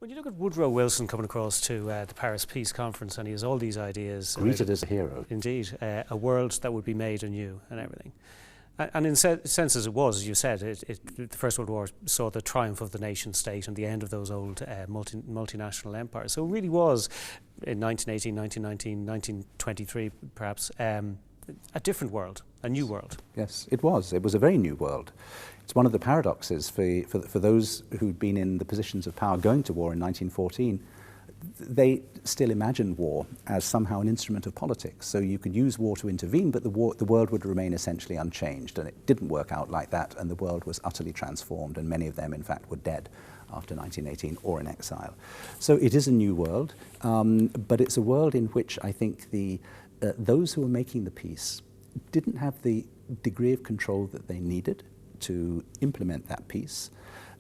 When you look at Woodrow Wilson coming across to the Paris Peace Conference, and he has all these ideas. Greeted as a hero. Indeed, a world that would be made anew and everything. And in sense as it was, as you said, the First World War saw the triumph of the nation state and the end of those old multinational empires. So it really was, in 1918, 1919, 1923 perhaps, a different world, a new world. Yes, it was. It was a very new world. It's one of the paradoxes for those who'd been in the positions of power going to war in 1914. They still imagined war as somehow an instrument of politics. So you could use war to intervene, but the world would remain essentially unchanged. And it didn't work out like that, and the world was utterly transformed, and many of them, in fact, were dead after 1918 or in exile. So it is a new world, but it's a world in which I think those who were making the peace didn't have the degree of control that they needed to implement that peace.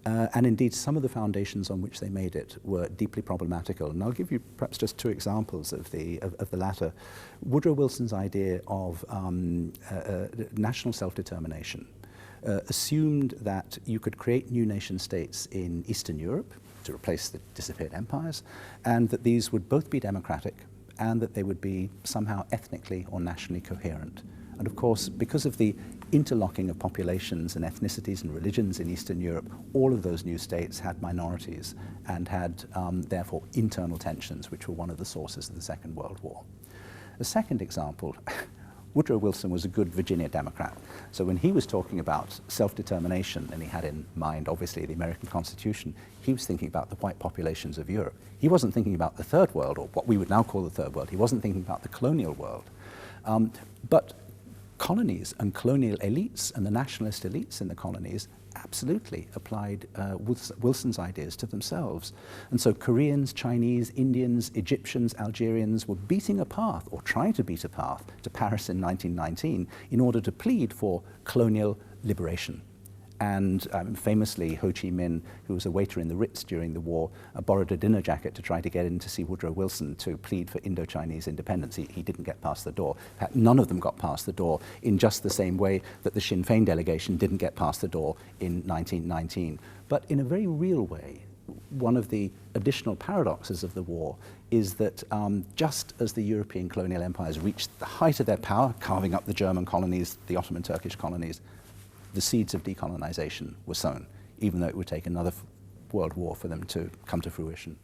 And indeed, some of the foundations on which they made it were deeply problematical. And I'll give you perhaps just two examples of the latter. Woodrow Wilson's idea of national self-determination assumed that you could create new nation states in Eastern Europe to replace the disappeared empires, and that these would both be democratic and that they would be somehow ethnically or nationally coherent. And of course, because of the interlocking of populations and ethnicities and religions in Eastern Europe, all of those new states had minorities and had therefore internal tensions, which were one of the sources of the Second World War. A second example, Woodrow Wilson was a good Virginia Democrat. So when he was talking about self-determination, and he had in mind obviously the American Constitution, he was thinking about the white populations of Europe. He wasn't thinking about the Third World, or what we would now call the Third World. He wasn't thinking about the colonial world. But colonies and colonial elites and the nationalist elites in the colonies absolutely applied Wilson's ideas to themselves. And so Koreans, Chinese, Indians, Egyptians, Algerians were beating a path, or trying to beat a path, to Paris in 1919 in order to plead for colonial liberation. And famously, Ho Chi Minh, who was a waiter in the Ritz during the war, borrowed a dinner jacket to try to get in to see Woodrow Wilson to plead for Indo-Chinese independence. He didn't get past the door. In fact, none of them got past the door, in just the same way that the Sinn Féin delegation didn't get past the door in 1919. But in a very real way, one of the additional paradoxes of the war is that just as the European colonial empires reached the height of their power, carving up the German colonies, the Ottoman Turkish colonies, the seeds of decolonization were sown, even though it would take another world war for them to come to fruition.